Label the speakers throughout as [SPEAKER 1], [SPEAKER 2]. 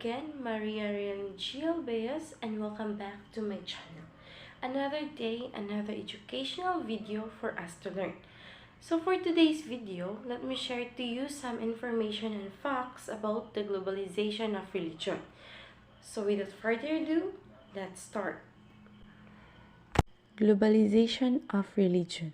[SPEAKER 1] again, Maria Religial Beas, and welcome back to my channel. Another day, another educational video for us to learn. So for today's video, let me share to you some information and facts about the globalization of religion. So without further ado, let's start. Globalization of religion.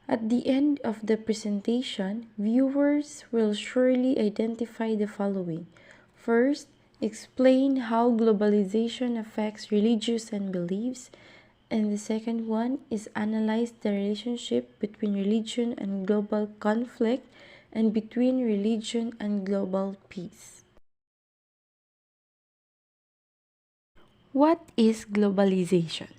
[SPEAKER 1] At the end of the presentation, viewers will surely identify the following. First, explain how globalization affects religions and beliefs. And the second one is analyze the relationship between religion and global conflict and between religion and global peace. What is globalization?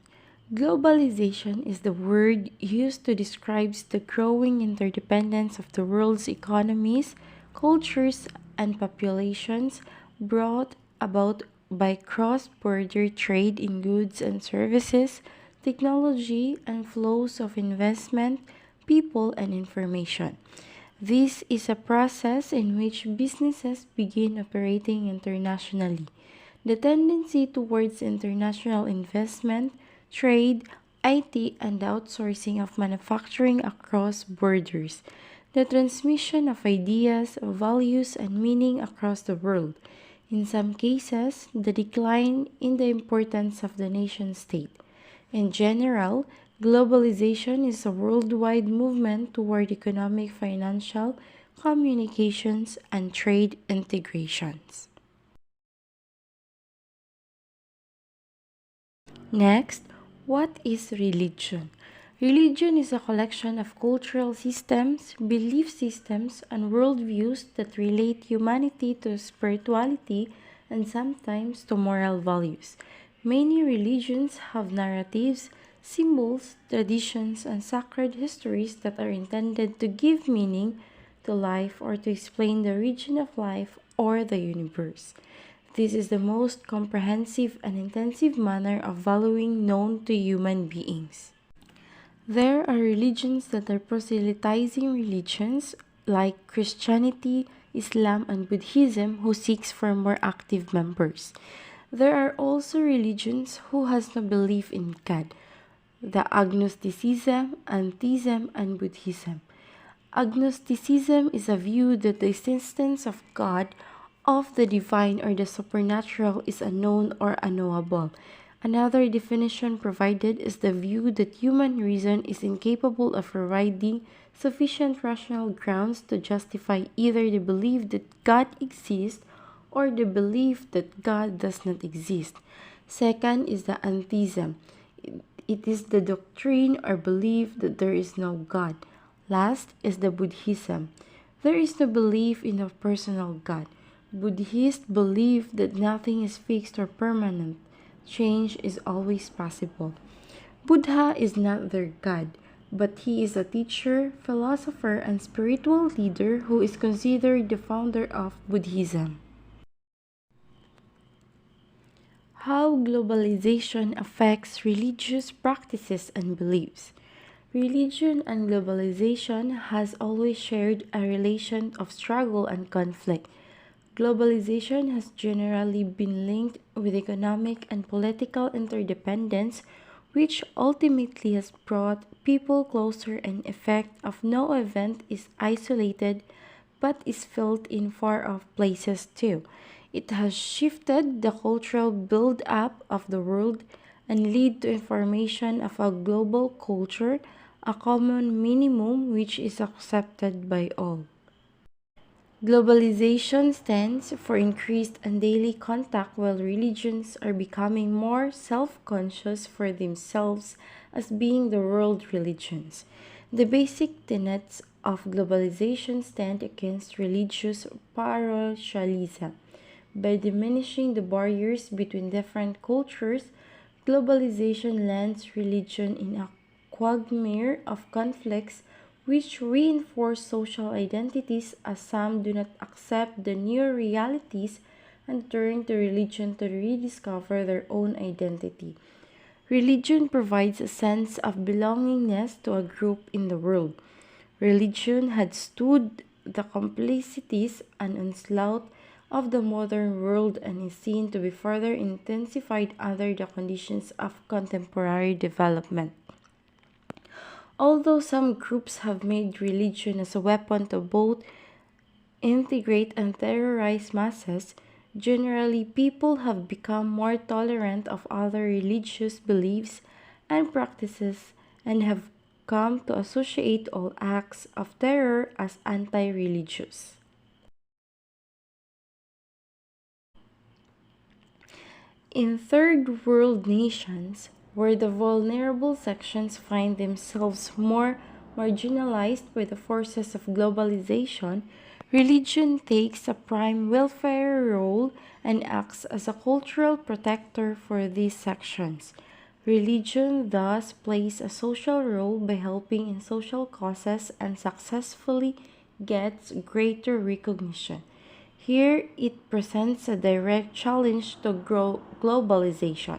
[SPEAKER 1] Globalization is the word used to describe the growing interdependence of the world's economies, cultures, and populations brought about by cross-border trade in goods and services, technology, and flows of investment, people, and information. This is a process in which businesses begin operating internationally. The tendency towards international investment, trade, IT, and outsourcing of manufacturing across borders. The transmission of ideas, values, and meaning across the world. In some cases, the decline in the importance of the nation-state. In general, globalization is a worldwide movement toward economic, financial, communications, and trade integrations. Next, what is religion? Religion is a collection of cultural systems, belief systems, and worldviews that relate humanity to spirituality and sometimes to moral values. Many religions have narratives, symbols, traditions, and sacred histories that are intended to give meaning to life or to explain the origin of life or the universe. This is the most comprehensive and intensive manner of valuing known to human beings. There are religions that are proselytizing religions like Christianity, Islam, and Buddhism who seeks for more active members. There are also religions who has no belief in God, the agnosticism, atheism, and Buddhism. Agnosticism is a view that the existence of God, of the divine or the supernatural is unknown or unknowable. Another definition provided is the view that human reason is incapable of providing sufficient rational grounds to justify either the belief that God exists or the belief that God does not exist. Second is the atheism. It is the doctrine or belief that there is no God. Last is the Buddhism. There is no belief in a personal God. Buddhists believe that nothing is fixed or permanent. Change is always possible. Buddha is not their God, but he is a teacher, philosopher, and spiritual leader who is considered the founder of Buddhism. How globalization affects religious practices and beliefs. Religion and globalization has always shared a relation of struggle and conflict. Globalization has generally been linked with economic and political interdependence, which ultimately has brought people closer. An effect of no event is isolated but is felt in far-off places too. It has shifted the cultural build-up of the world and lead to formation of a global culture, a common minimum which is accepted by all. Globalization stands for increased and daily contact while religions are becoming more self-conscious for themselves as being the world religions. The basic tenets of globalization stand against religious parochialism. By diminishing the barriers between different cultures, globalization lands religion in a quagmire of conflicts which reinforce social identities as some do not accept the new realities and turn to religion to rediscover their own identity. Religion provides a sense of belongingness to a group in the world. Religion had stood the complexities and onslaught of the modern world and is seen to be further intensified under the conditions of contemporary development. Although some groups have made religion as a weapon to both integrate and terrorize masses, generally people have become more tolerant of other religious beliefs and practices and have come to associate all acts of terror as anti-religious. In third world nations, where the vulnerable sections find themselves more marginalized by the forces of globalization, religion takes a prime welfare role and acts as a cultural protector for these sections. Religion thus plays a social role by helping in social causes and successfully gets greater recognition. Here, it presents a direct challenge to globalization.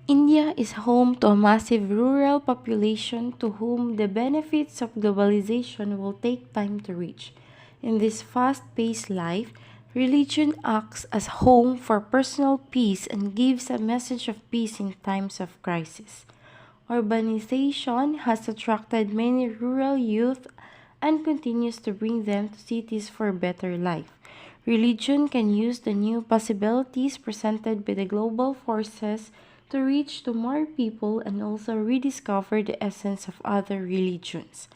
[SPEAKER 1] India is home to a massive rural population to whom the benefits of globalization will take time to reach. In this fast paced life, religion acts as home for personal peace and gives a message of peace in times of crisis. Urbanization has attracted many rural youth and continues to bring them to cities for better life. Religion can use the new possibilities presented by the global forces to reach to more people and also rediscover the essence of other religions.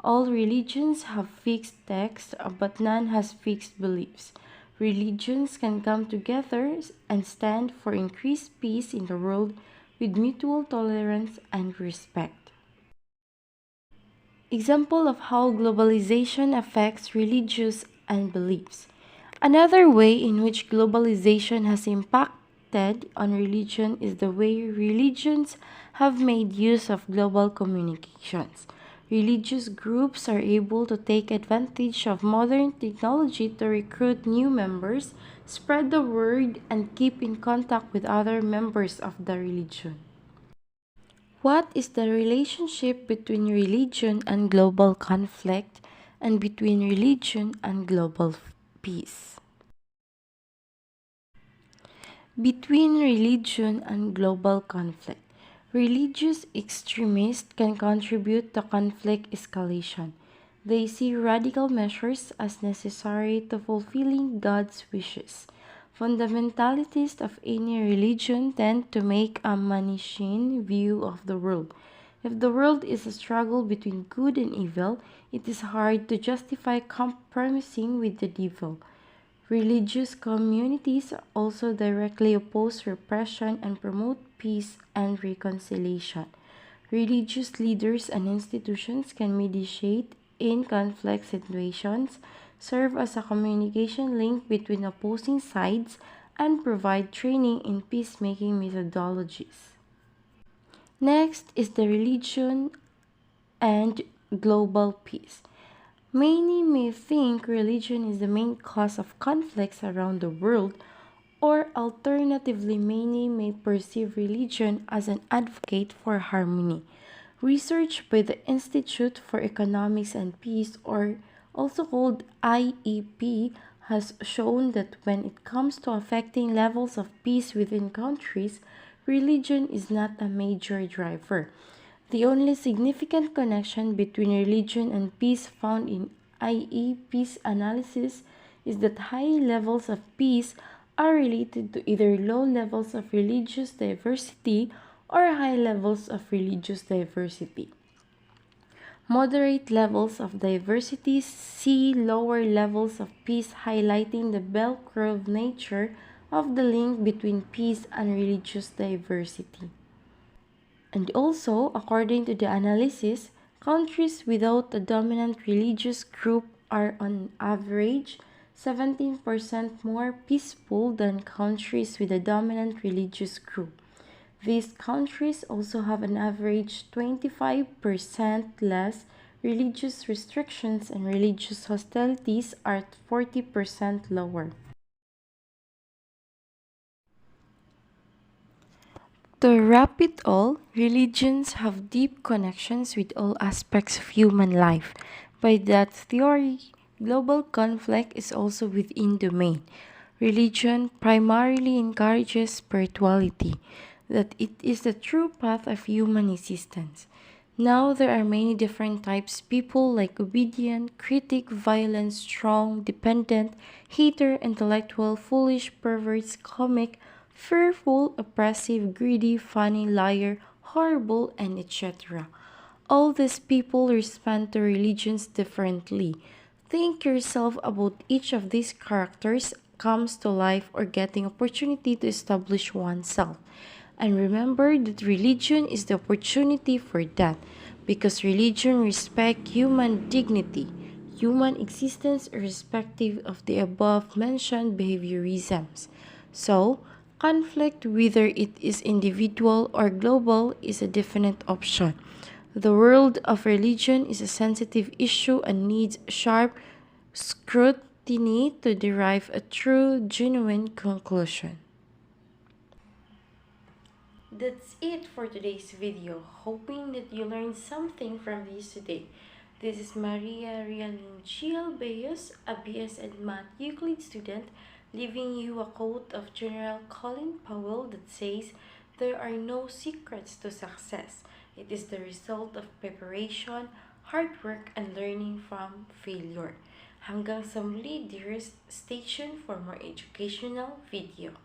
[SPEAKER 1] All religions have fixed texts, but none has fixed beliefs. Religions can come together and stand for increased peace in the world with mutual tolerance and respect. Example of how globalization affects religious and beliefs. Another way in which globalization has impacted on religion is the way religions have made use of global communications. Religious groups are able to take advantage of modern technology to recruit new members, spread the word, and keep in contact with other members of the religion. What is the relationship between religion and global conflict and between religion and global peace? Between religion and global conflict, religious extremists can contribute to conflict escalation. They see radical measures as necessary to fulfilling God's wishes. Fundamentalists of any religion tend to make a Manichaean view of the world. If the world is a struggle between good and evil, it is hard to justify compromising with the devil. Religious communities also directly oppose repression and promote peace and reconciliation. Religious leaders and institutions can mediate in conflict situations, serve as a communication link between opposing sides, and provide training in peacemaking methodologies. Next is the religion and global peace. Many may think religion is the main cause of conflicts around the world, or alternatively, many may perceive religion as an advocate for harmony. Research by the Institute for Economics and Peace, or also called IEP, has shown that when it comes to affecting levels of peace within countries, religion is not a major driver. The only significant connection between religion and peace found in IEP's analysis is that high levels of peace are related to either low levels of religious diversity or high levels of religious diversity. Moderate levels of diversity see lower levels of peace, highlighting the bell curve nature of the link between peace and religious diversity. And also, according to the analysis, countries without a dominant religious group are on average 17% more peaceful than countries with a dominant religious group. These countries also have an average 25% less religious restrictions and religious hostilities are 40% lower. To wrap it all, religions have deep connections with all aspects of human life. By that theory, global conflict is also within domain. Religion primarily encourages spirituality, that it is the true path of human existence. Now there are many different types people like obedient, critic, violent, strong, dependent, hater, intellectual, foolish, perverse, comic, fearful, oppressive, greedy, funny, liar, horrible, and etc. All these people respond to religions differently. Think yourself about each of these characters comes to life or getting opportunity to establish oneself. And remember that religion is the opportunity for that because religion respects human dignity, human existence irrespective of the above mentioned behaviorisms. So, conflict, whether it is individual or global, is a definite option. The world of religion is a sensitive issue and needs sharp scrutiny to derive a true, genuine conclusion. That's it for today's video. Hoping that you learned something from this today. This is Maria Rialinchiel Bayos, a BS and Math Euclid student, leaving you a quote of General Colin Powell that says, "There are no secrets to success. It is the result of preparation, hard work, and learning from failure." Hanggang sa muli, dearest, stay tuned for more educational video.